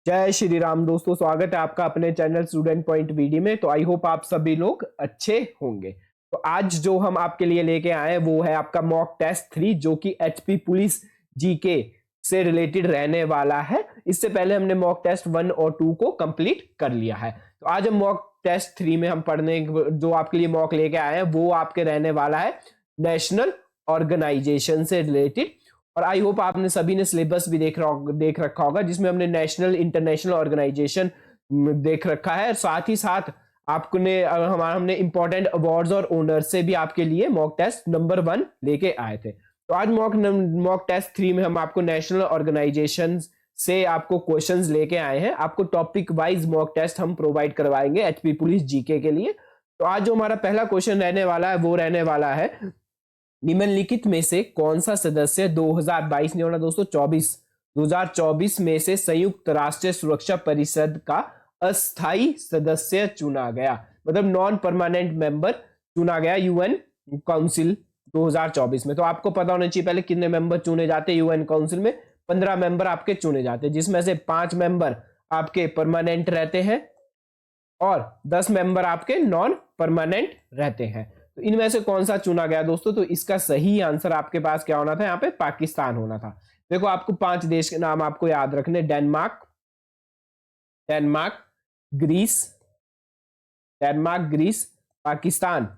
जय श्री राम दोस्तों, स्वागत है आपका अपने चैनल स्टूडेंट पॉइंट वीडी में। तो आई होप आप सभी लोग अच्छे होंगे। तो आज जो हम आपके लिए लेके आए हैं वो है आपका मॉक टेस्ट 3 जो कि एचपी पुलिस जीके से रिलेटेड रहने वाला है। इससे पहले हमने मॉक टेस्ट 1 और 2 को कंप्लीट कर लिया है। तो आज हम मॉक टेस्ट 3 में हम पढ़ने जो आपके लिए मॉक लेके आए हैं वो आपके रहने वाला है नेशनल ऑर्गेनाइजेशन से रिलेटेड। और आई होप आपने सभी ने सिलेबस भी देख रखा होगा जिसमें हमने नेशनल इंटरनेशनल ऑर्गेनाइजेशन देख रखा है। साथ ही साथ हमने इंपॉर्टेंट अवार्ड्स और ओनर्स से भी आपके लिए मॉक टेस्ट नंबर 1 लेके आए थे। तो आज मॉक टेस्ट 3 में हम आपको नेशनल ऑर्गेनाइजेशन से आपको क्वेश्चंस लेके आए हैं। आपको टॉपिक वाइज मॉक टेस्ट हम प्रोवाइड करवाएंगे एचपी पुलिस जीके के लिए। तो आज जो हमारा पहला क्वेश्चन रहने वाला है वो रहने वाला है, निम्नलिखित में से कौन सा सदस्य 2022 नहीं होना दोस्तों 2024 में से संयुक्त राष्ट्र सुरक्षा परिषद का अस्थाई सदस्य चुना गया, मतलब नॉन परमानेंट मेंबर चुना गया यूएन काउंसिल 2024 में। तो आपको पता होना चाहिए पहले कितने मेंबर चुने जाते हैं यूएन काउंसिल में। 15 मेंबर आपके चुने जाते हैं जिसमें से 5 मेंबर आपके परमानेंट रहते हैं और 10 मेंबर आपके नॉन परमानेंट रहते हैं। तो इनमें से कौन सा चुना गया दोस्तों? तो इसका सही आंसर आपके पास क्या होना था? यहाँ पे पाकिस्तान होना था। देखो आपको 5 देश के नाम आपको याद रखने, Denmark, Greece, Pakistan,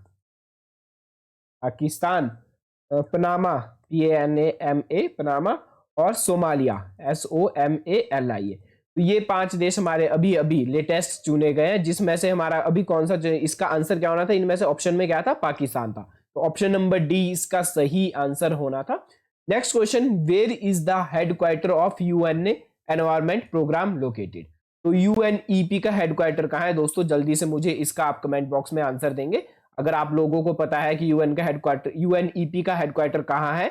Panama, PANAMA, Panama, और सोमालिया, SOMALIA। तो ये 5 देश हमारे अभी अभी लेटेस्ट चुने गए हैं, जिसमें से हमारा अभी कौन सा इसका आंसर क्या होना था? इनमें से ऑप्शन में क्या था? पाकिस्तान था। तो ऑप्शन नंबर डी इसका सही आंसर होना था। Next question, where is the headquarter of UNA environment programme located? तो यूएनईपी का हेडक्वार्टर कहाँ है दोस्तों? जल्दी से मुझे इसका आप कमेंट बॉक्स में आंसर देंगे। अगर आप लोगों को पता है कि यूएनईपी का हेडक्वार्टर कहाँ है,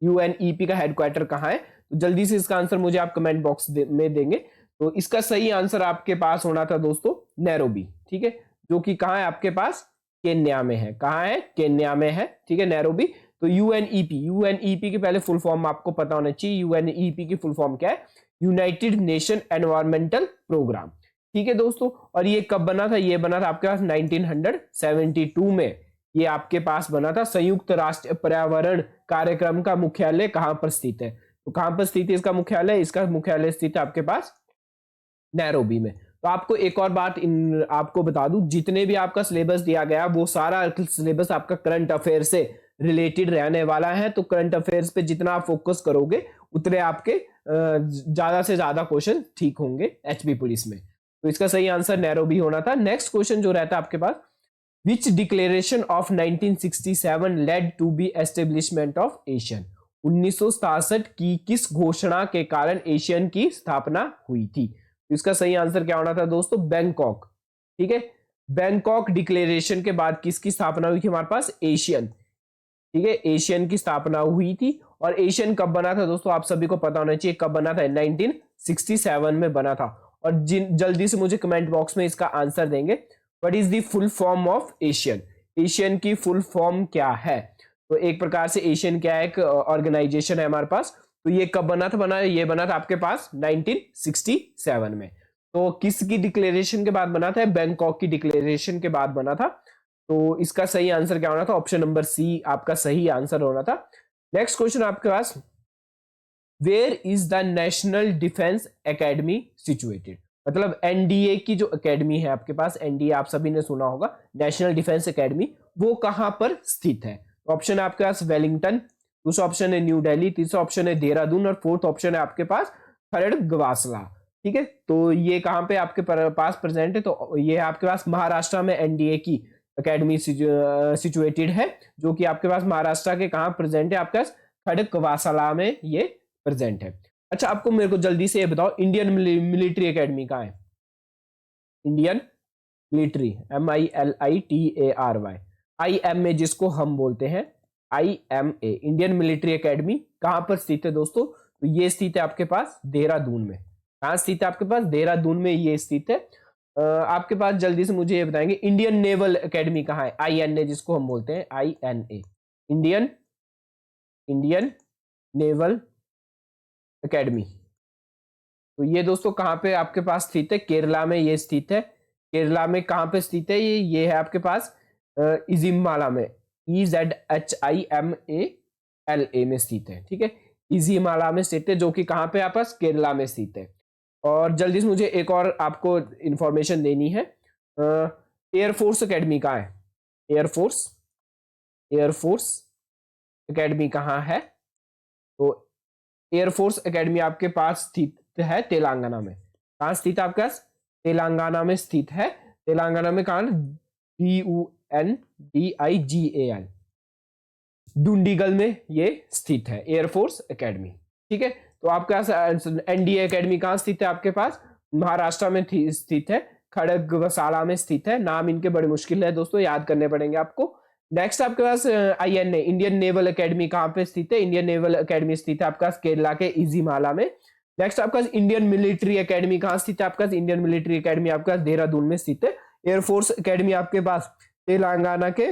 यूएनईपी का हेडक्वार्टर कहाँ है, तो जल्दी से इसका आंसर मुझे आप कमेंट बॉक्स में देंगे। तो इसका सही आंसर आपके पास होना था दोस्तों नैरोबी, ठीक है, जो कि कहाँ है आपके पास? केन्या में है। कहाँ है? केन्या में है, ठीक है, नैरोबी। तो यूएनईपी की पहले फुल फॉर्म आपको पता होना चाहिए। यूएनईपी की फुल फॉर्म क्या है? यूनाइटेड नेशन एनवायरमेंटल प्रोग्राम, ठीक है दोस्तों। और ये कब बना था? ये बना था आपके पास 1972 में। ये आपके पास बना था। संयुक्त राष्ट्र पर्यावरण कार्यक्रम का मुख्यालय कहां पर स्थित है? तो कहां पर स्थित है इसका मुख्यालय? इसका मुख्यालय स्थित है आपके पास नैरोबी में। तो आपको एक और बात आपको बता दूं, जितने भी आपका सिलेबस दिया गया वो सारा सिलेबस आपका करंट अफेयर से रिलेटेड रहने वाला है। तो करंट अफेयर्स पे जितना आप फोकस करोगे उतने आपके ज्यादा से ज्यादा क्वेश्चन ठीक होंगे एचपी पुलिस में। तो इसका सही आंसर नैरोबी होना था। नेक्स्ट क्वेश्चन जो रहता है आपके पास, Which declaration of 1967 led to be establishment of ASEAN? 1967 की किस घोषणा के कारण एशियन की स्थापना हुई थी? तो इसका सही आंसर क्या होना था दोस्तों? बैंकॉक, ठीक है। बैंकॉक डिक्लेरेशन के बाद किसकी स्थापना हुई थी हमारे पास? एशियन, ठीक है, एशियन की स्थापना हुई थी। और एशियन कब बना था दोस्तों? आप सभी को पता होना चाहिए कब बना था। 1967 में बना था। और जल्दी से मुझे कमेंट बॉक्स में इसका आंसर देंगे। What is the full form of Asian? Asian की फुल फॉर्म क्या है? तो एक प्रकार से एशियन क्या है? एक ऑर्गेनाइजेशन है हमारे पास। तो ये कब बना था? ये बना था आपके पास 1967 में। तो किसकी डिक्लेरेशन के बाद बना था? बैंकॉक की डिक्लेरेशन के बाद बना था। तो इसका सही आंसर क्या होना था? ऑप्शन नंबर सी आपका सही आंसर होना था। नेक्स्ट क्वेश्चन आपके पास, where is the national defence academy situated? मतलब एनडीए की जो एकेडमी है आपके पास, एनडीए आप सभी ने सुना होगा, नेशनल डिफेंस एकेडमी, वो कहां पर स्थित है? ऑप्शन है आपके पास वेलिंगटन, दूसरा ऑप्शन है न्यू दिल्ली, तीसरा ऑप्शन है देहरादून, और फोर्थ ऑप्शन है आपके पास खड़गवासला, ठीक है। तो ये कहां पे आपके पास प्रेजेंट है? तो ये आपके पास महाराष्ट्र में एनडीए की एकेडमी सिचुएटेड है, जो कि आपके पास महाराष्ट्र के कहां प्रेजेंट है? आपके पास खड़गवासला में ये प्रेजेंट है। अच्छा, आपको मेरे को जल्दी से ये बताओ, इंडियन मिलिट्री एकेडमी कहाँ है? इंडियन मिलिट्री, MILITARY, IMA जिसको हम बोलते हैं, IMA, इंडियन मिलिट्री एकेडमी कहां पर स्थित है दोस्तों? तो ये स्थित है आपके पास देहरादून में। कहां स्थित है आपके पास? देहरादून में ये स्थित है। आपके पास जल्दी से मुझे ये बताएंगे, इंडियन नेवल एकेडमी कहाँ है? INA जिसको हम बोलते हैं, INA, इंडियन नेवल एकेडमी, तो ये दोस्तों कहाँ पे आपके पास स्थित है? केरला में ये स्थित है। केरला में कहाँ पे स्थित है? ये है आपके पास इजिमाला में, EZHIMALA में स्थित है। ठीक है, इजिमाला में स्थित है, जो कि कहाँ पे आपस केरला में स्थित है। और जल्दी से मुझे एक और आपको इंफॉर्मेशन देनी है। एयरफोर्स अकेडमी कहाँ है? एयरफोर्स एकेडमी कहाँ है? तो एयरफोर्स एकेडमी आपके पास स्थित है तेलंगाना में। कहाँ स्थित है आपके पास? तेलंगाना में स्थित है। तेलंगाना में कहाँ? DUNDIGAL, डुंडीगल में ये स्थित है एयरफोर्स एकेडमी। ठीक है, तो आपके पास एनडीए एकेडमी कहाँ स्थित है? आपके पास महाराष्ट्र में स्थित है, खड़गवासला में स्थित है। नाम इनके बड़े मुश्किल है दोस्तों, याद करने पड़ेंगे आपको। नेक्स्ट आपके पास INA, इंडियन नेवल एकेडमी कहाँ पे स्थित है? इंडियन नेवल एकेडमी स्थित है आपके पास केरला के इजिमाला में। नेक्स्ट आपका इंडियन मिलिट्री एकेडमी कहाँ स्थित है? आपका इंडियन मिलिट्री एकेडमी आपका देहरादून में स्थित है। एयरफोर्स एकेडमी आपके पास तेलंगाना के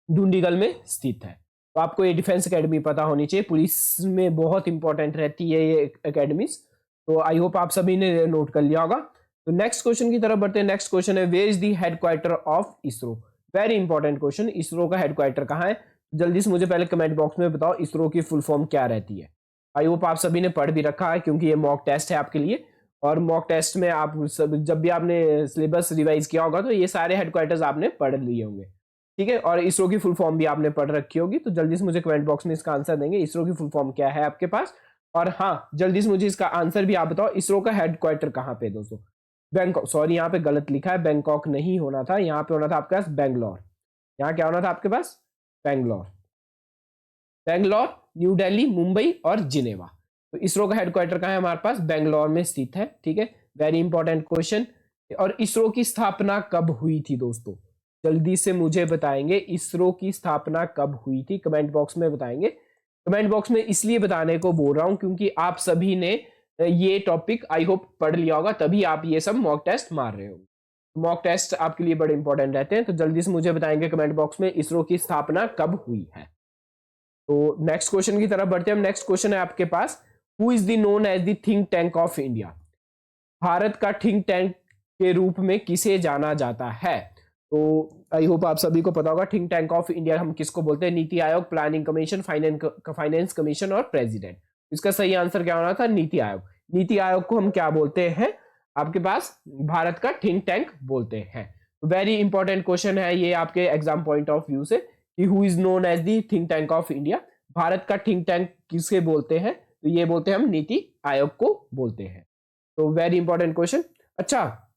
डुंडीगल में स्थित है। तो आपको ये डिफेंस एकेडमी पता होनी चाहिए, पुलिस में बहुत इंपॉर्टेंट रहती है ये एकेडमीज। तो आई होप आप सभी ने नोट कर लिया होगा। तो नेक्स्ट क्वेश्चन की तरफ बढ़ते हैं। नेक्स्ट क्वेश्चन है, where is the headquarter of ISRO? Very important question, ISRO का हेडक्वार्टर कहाँ है? जल्दी से मुझे पहले कमेंट बॉक्स में बताओ इसरो की फुल फॉर्म क्या रहती है। आई होप आप सभी ने पढ़ भी रखा है, क्योंकि ये मॉक टेस्ट है आपके लिए। और मॉक टेस्ट में आप सब जब भी आपने सिलेबस रिवाइज किया होगा तो ये सारे हेडक्वार्टर्स आपने पढ़ लिए होंगे। ठीक है, और इसरो की फुल फॉर्म भी आपने पढ़ रखी होगी। तो जल्दी से मुझे कमेंट बॉक्स में इसका आंसर देंगे, इसरो की फुल फॉर्म क्या है आपके पास। और हाँ, जल्दी से मुझे इसका आंसर भी आप बताओ, इसरो का हेडक्वार्टर कहाँ पे दोस्तों? बैंकॉक, सॉरी यहाँ पे गलत लिखा है, बैंकॉक नहीं होना था, यहाँ पे होना था आपके पास बैंगलोर। यहाँ क्या होना था आपके पास? बैंगलोर। बैंगलोर, न्यू दिल्ली, मुंबई और जिनेवा। तो इसरो का हेडक्वार्टर कहाँ है हमारे पास? बैंगलोर में स्थित है। ठीक है, वेरी इंपॉर्टेंट क्वेश्चन। और इसरो की स्थापना कब हुई थी दोस्तों? जल्दी से मुझे बताएंगे, इसरो की स्थापना कब हुई थी? कमेंट बॉक्स में बताएंगे। कमेंट बॉक्स में इसलिए बताने को बोल रहा हूं क्योंकि आप सभी ने ये टॉपिक आई होप पढ़ लिया होगा, तभी आप ये सब मॉक टेस्ट मार रहे हो। मॉक टेस्ट आपके लिए बड़े इंपॉर्टेंट रहते हैं। तो जल्दी से मुझे बताएंगे कमेंट बॉक्स में, इसरो की स्थापना कब हुई है। तो नेक्स्ट क्वेश्चन की तरफ बढ़ते हैं हम। नेक्स्ट क्वेश्चन है आपके पास, who is the known as the think tank of India? Bharat का थिंक टैंक के रूप में किसे जाना जाता है? तो आई होप आप सभी को पता होगा, थिंक टैंक ऑफ इंडिया हम किसको बोलते हैं? NITI Aayog, planning commission, finance commission और प्रेसिडेंट। इसका सही आंसर क्या होना था? नीति आयोग। नीति आयोग को हम क्या बोलते हैं? आपके पास भारत का थिंक टैंक बोलते हैं। वेरी इंपॉर्टेंट क्वेश्चन है ये आपके एग्जाम पॉइंट ऑफ व्यू से, कि who is known as the think tank of India? Bharat का थिंक टैंक किसके बोलते हैं? तो ये बोलते हैं हम नीति आयोग को बोलते हैं। तो वेरी इंपॉर्टेंट क्वेश्चन। अच्छा,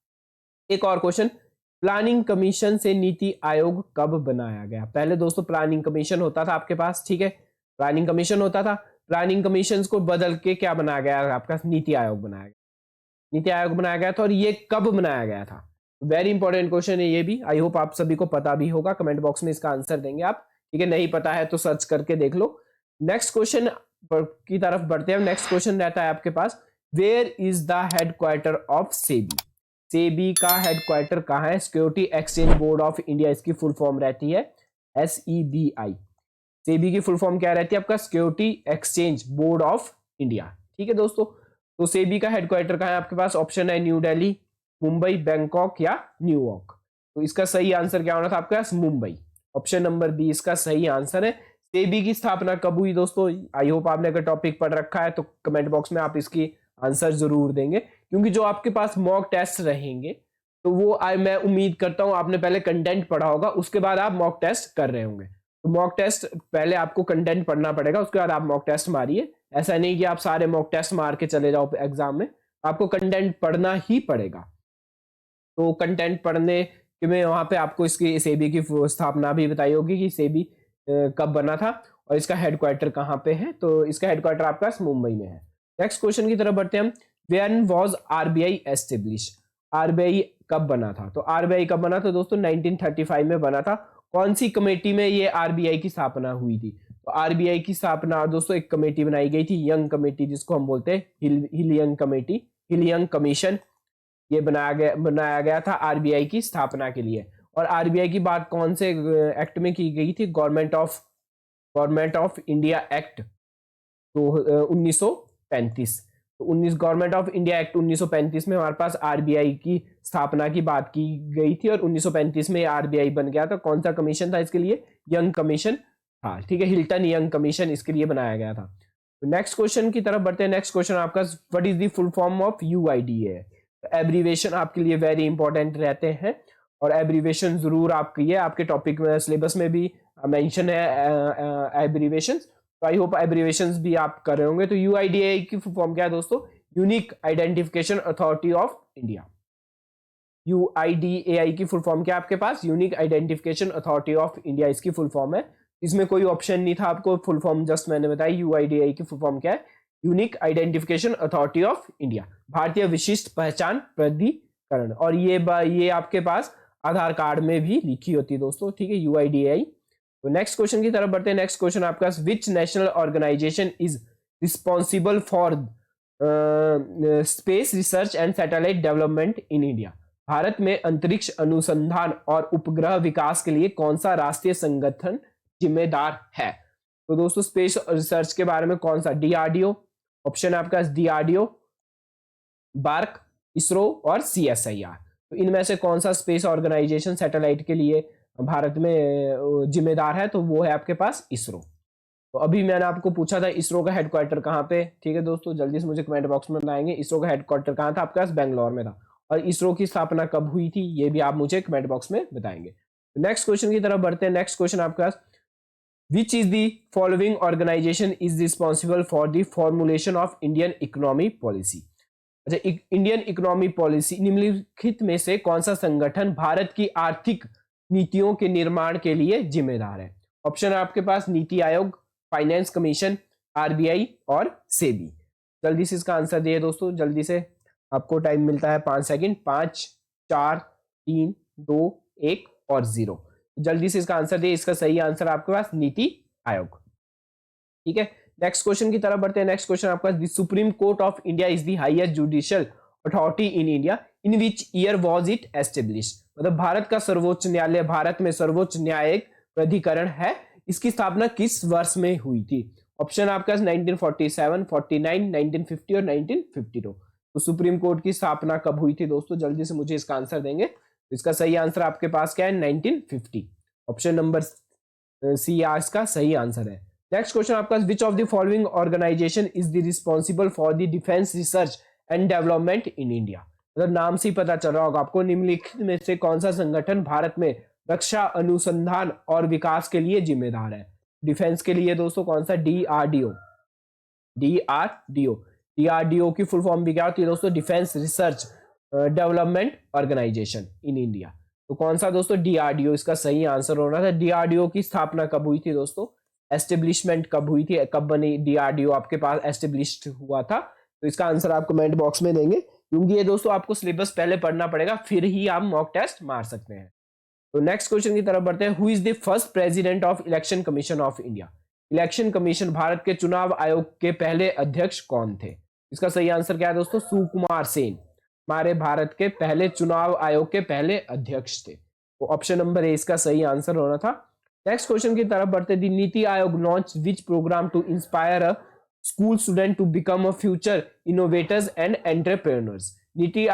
एक और क्वेश्चन, प्लानिंग कमीशन से नीति आयोग कब बनाया गया? पहले दोस्तों प्लानिंग कमीशन होता था आपके पास, ठीक है, प्लानिंग कमीशन होता था। प्लानिंग कमीशन को बदल के क्या बनाया गया? आपका नीति आयोग बनाया गया। नीति आयोग बनाया गया था, और ये कब बनाया गया था? वेरी इंपॉर्टेंट क्वेश्चन है ये भी, आई होप आप सभी को पता भी होगा। कमेंट बॉक्स में इसका आंसर देंगे आप। ठीक है, नहीं पता है तो सर्च करके देख लो। नेक्स्ट क्वेश्चन की तरफ बढ़ते हैं। नेक्स्ट क्वेश्चन रहता है आपके पास, where is the headquarter of SEBI? SEBI का हेडक्वार्टर कहाँ है? Security exchange board of India इसकी फुल फॉर्म रहती है, SEBI। सेबी की फुल फॉर्म क्या रहती है आपका? Security exchange board of India. ठीक है दोस्तों, तो सेबी का हेडक्वार्टर कहाँ है आपके पास? ऑप्शन है न्यू दिल्ली, मुंबई, बैंकॉक या न्यूयॉर्क। तो इसका सही आंसर क्या होना था आपके पास? मुंबई। ऑप्शन नंबर बी इसका सही आंसर है। सेबी की स्थापना कब हुई दोस्तों? आई होप आपने अगर टॉपिक पढ़ रखा है तो कमेंट बॉक्स में आप इसकी आंसर जरूर देंगे, क्योंकि जो आपके पास मॉक टेस्ट रहेंगे तो वो मैं उम्मीद करता हूं आपने पहले कंटेंट पढ़ा होगा, उसके बाद आप मॉक टेस्ट कर रहे होंगे। तो मॉक टेस्ट पहले आपको कंटेंट पढ़ना पड़ेगा, उसके बाद आप मॉक टेस्ट मारिए। ऐसा नहीं कि आप सारे मॉक टेस्ट मार के चले जाओ एग्जाम में, आपको कंटेंट पढ़ना ही पड़ेगा। तो कंटेंट पढ़ने में वहां पे आपको इसकी सेबी की स्थापना भी बताई होगी कि सेबी कब बना था और इसका हेडक्वार्टर कहाँ पे है। तो इसका हेडक्वार्टर आपका मुंबई में है। नेक्स्ट क्वेश्चन की तरफ बढ़ते हैं हम, when was RBI establish? RBI कब बना था? तो आरबीआई कब बना था दोस्तों? 1935 में बना था। कौन सी कमेटी में ये आरबीआई की स्थापना हुई थी? तो आरबीआई की स्थापना दोस्तों एक कमेटी बनाई गई थी, यंग कमेटी, जिसको हम बोलते हैं हिल यंग कमेटी, हिल यंग कमीशन। ये बनाया गया था आरबीआई की स्थापना के लिए। और आरबीआई की बात कौन से एक्ट में की गई थी? गवर्नमेंट ऑफ इंडिया एक्ट तो 1935। तो 19 गवर्नमेंट ऑफ इंडिया एक्ट 1935 में हमारे पास आरबीआई की स्थापना की बात की गई थी और 1935 में आरबीआई बन गया था। कौन सा कमीशन था इसके लिए? यंग कमीशन था, ठीक है, हिल्टन यंग कमीशन इसके लिए बनाया गया था। तो नेक्स्ट क्वेश्चन की तरफ बढ़ते हैं। नेक्स्ट क्वेश्चन आपका, what is the full form of UIDA? Abbreviation आपके लिए वेरी इंपॉर्टेंट रहते हैं और एब्रीवेशन जरूर आपकी है, आपके टॉपिक में सिलेबस में भी मेंशन है एब्रीवेशन। तो आई होप एब्रीवेशंस भी आप कर रहे होंगे। तो यूआईडीए की फुल फॉर्म क्या है दोस्तों? Unique identification authority of India. UIDAI की फुल फॉर्म क्या है आपके पास? Unique identification authority of India इसकी फुल फॉर्म है। इसमें कोई ऑप्शन नहीं था आपको, फुल फॉर्म जस्ट मैंने बताया। यूआईडीएआई की फुल फॉर्म क्या है? Unique identification authority of India, भारतीय विशिष्ट पहचान प्राधिकरण। और ये आपके पास आधार कार्ड में भी लिखी होती है दोस्तों, ठीक है, यूआईडीएआई। तो नेक्स्ट क्वेश्चन की तरफ बढ़ते हैं। नेक्स्ट क्वेश्चन आपका, which national organisation is responsible for space research and satellite development in India? Bharat में अंतरिक्ष अनुसंधान और उपग्रह विकास के लिए कौन सा राष्ट्रीय संगठन जिम्मेदार है? तो दोस्तों स्पेस रिसर्च के बारे में कौन सा? डीआरडीओ, ऑप्शन है आपका डीआरडीओ, बार्क, इसरो और सीएसआईआर। तो इनमें से कौन सा स्पेस ऑर्गेनाइजेशन सैटेलाइट के लिए भारत में जिम्मेदार है? तो वो है आपके पास इसरो। तो अभी मैंने आपको पूछा था इसरो का हेडक्वार्टर कहाँ पे, ठीक है दोस्तों, जल्दी से मुझे कमेंट बॉक्स में बताएंगे इसरो का हेडक्वार्टर कहाँ था आपके पास? बेंगलोर में था। और इसरो की स्थापना कब हुई थी ये भी आप मुझे कमेंट बॉक्स में बताएंगे। नेक्स्ट क्वेश्चन की तरफ बढ़ते हैं। नेक्स्ट क्वेश्चन आपके पास, which is the following organisation is responsible for the formulation of Indian economy policy? अच्छा, इंडियन इकोनॉमी पॉलिसी निम्नलिखित में से कौन सा संगठन भारत की आर्थिक नीतियों के निर्माण के लिए जिम्मेदार है? ऑप्शन है आपके पास NITI Aayog, finance commission, RBI और सेबी। जल्दी से इसका आंसर दिए दोस्तों, जल्दी से, आपको टाइम मिलता है 5 सेकंड। 5 4 3 2 1 और 0। जल्दी से इसका आंसर दिए। इसका सही आंसर आपके पास नीति आयोग, ठीक है। नेक्स्ट क्वेश्चन की तरफ बढ़ते हैं। नेक्स्ट क्वेश्चन आपका, the supreme court of India is the highest judicial authority in India, in which year was it established? मतलब भारत का सर्वोच्च न्यायालय, भारत में सर्वोच्च न्यायिक प्राधिकरण है, इसकी स्थापना किस वर्ष में हुई थी? ऑप्शन आपका 1947, 49, 1950 और 1952। तो सुप्रीम कोर्ट की स्थापना कब हुई थी दोस्तों? जल्दी से मुझे इसका आंसर देंगे। तो इसका सही आंसर आपके पास क्या है? 1950। ऑप्शन नंबर सी इसका सही आंसर है। नेक्स्ट क्वेश्चन आपका, which of the following organisation is the responsible for the defence research and development in India? मतलब नाम से ही पता चल रहा होगा आपको, निम्नलिखित में से कौन सा संगठन भारत में रक्षा अनुसंधान और विकास के लिए जिम्मेदार है? डिफेंस के लिए दोस्तों कौन सा? डीआरडीओ। डीआरडीओ, डीआरडीओ की फुल फॉर्म भी क्या होती है दोस्तों? Defence research development organisation in India. तो कौन सा दोस्तों? डीआरडीओ इसका सही आंसर होना था। डीआरडीओ की स्थापना कब हुई थी दोस्तों? एस्टेब्लिशमेंट कब हुई थी, कब बनी डीआरडीओ आपके पास एस्टेब्लिश्ड हुआ था? तो इसका आंसर आप कमेंट बॉक्स में देंगे, क्योंकि ये दोस्तों आपको सिलेबस पहले पढ़ना पड़ेगा, फिर ही आप मॉक टेस्ट मार सकते हैं। तो नेक्स्ट क्वेश्चन की तरफ बढ़ते हैं। Who is the first president of election commission of India? Election commission, Bharat के चुनाव आयोग के पहले अध्यक्ष कौन थे? इसका सही आंसर क्या है दोस्तों? सुकुमार सेन हमारे भारत के पहले चुनाव आयोग के पहले अध्यक्ष थे। तो ऑप्शन नंबर ए इसका सही आंसर होना था। नेक्स्ट क्वेश्चन की तरफ बढ़ते, the NITI Aayog launch which programme to inspire a school student to become a future innovators and entrepreneurs? NITI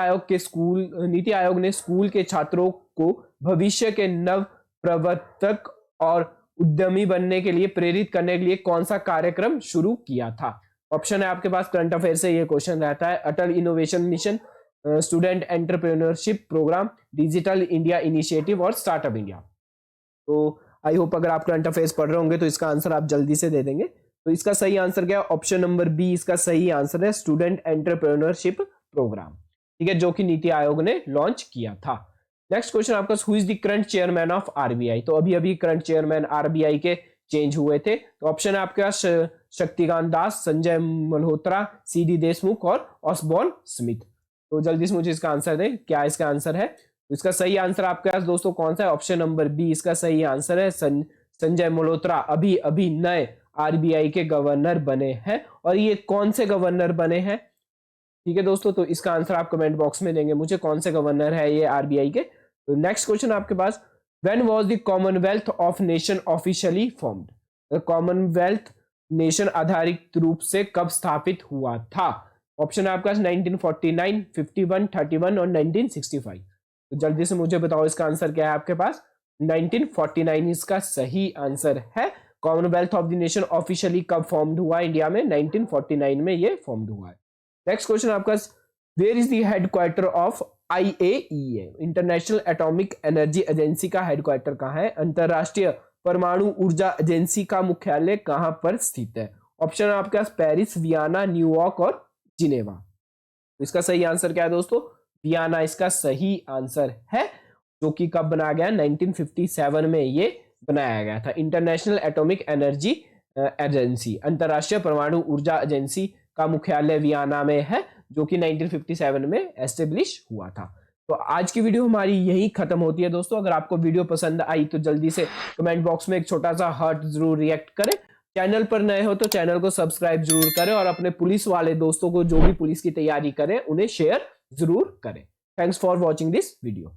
Aayog ने स्कूल के छात्रों को भविष्य के नव प्रवर्तक और उद्यमी बनने के लिए प्रेरित करने के लिए कौन सा कार्यक्रम शुरू किया था? ऑप्शन है आपके पास, करंट अफेयर से ये क्वेश्चन रहता है, Atal innovation mission, student entrepreneurship programme, digital India initiative और स्टार्टअप इंडिया। तो आई होप अगर आप करंट अफेयर्स पढ़ रहे होंगे तो इसका आंसर आप जल्दी से दे देंगे। तो इसका सही आंसर क्या है? ऑप्शन नंबर बी इसका सही आंसर है, स्टूडेंट एंटरप्रेन्योरशिप प्रोग्राम, ठीक है, जो कि नीति आयोग ने लॉन्च किया था। नेक्स्ट क्वेश्चन आपका, who is the current chairman of RBI? तो अभी अभी करंट चेयरमैन आरबीआई के चेंज हुए थे। तो ऑप्शन है आपके पास शक्तिकांत दास, संजय मल्होत्रा, सीडी देशमुख और ऑसबॉर्न स्मिथ। तो जल्दी से मुझे इसका आंसर दें, क्या इसका आंसर है? तो इसका सही आंसर आपके पास दोस्तों कौन सा है? ऑप्शन नंबर बी इसका सही आंसर है, संजय मल्होत्रा अभी अभी नए आरबीआई के गवर्नर बने हैं। और ये कौन से गवर्नर बने हैं, ठीक है दोस्तों? तो इसका आंसर आप कमेंट बॉक्स में देंगे मुझे, कौन से गवर्नर है ये आरबीआई के। तो नेक्स्ट क्वेश्चन आपके पास, when was the commonwealth of nation officially formed? Commonwealth nation आधारित रूप से कब स्थापित हुआ था? ऑप्शन है आपका 1949, 51, 31 और 1965। तो जल्दी से मुझे बताओ इसका आंसर क्या है आपके पास। 1949 इसका सही आंसर है। Commonwealth of the nation officially कब फॉर्म्ड हुआ इंडिया में? 1949 में ये फॉर्म्ड हुआ है। नेक्स्ट क्वेश्चन आपका, where is the headquarter of IAEA, international atomic energy agency का हेडक्वार्टर कहाँ है? अंतरराष्ट्रीय परमाणु ऊर्जा एजेंसी का मुख्यालय कहाँ पर स्थित है? ऑप्शन है आपके पास पेरिस, वियना, न्यूयॉर्क और जिनेवा। इसका सही आंसर क्या है दोस्तों? वियना इसका सही आंसर है, जो कि कब बनाया गया? 1957 में ये बनाया गया था। इंटरनेशनल एटॉमिक एनर्जी एजेंसी, अंतरराष्ट्रीय परमाणु ऊर्जा एजेंसी का मुख्यालय वियना में है, जो कि 1957 में एस्टेब्लिश हुआ था। तो आज की वीडियो हमारी यही खत्म होती है दोस्तों। अगर आपको वीडियो पसंद आई तो जल्दी से कमेंट बॉक्स में एक छोटा सा हार्ट जरूर रिएक्ट करें। चैनल पर नए हो तो चैनल को सब्सक्राइब जरूर करें और अपने पुलिस वाले दोस्तों को जो भी पुलिस की तैयारी करें उन्हें शेयर जरूर करें। Thanks for watching this video.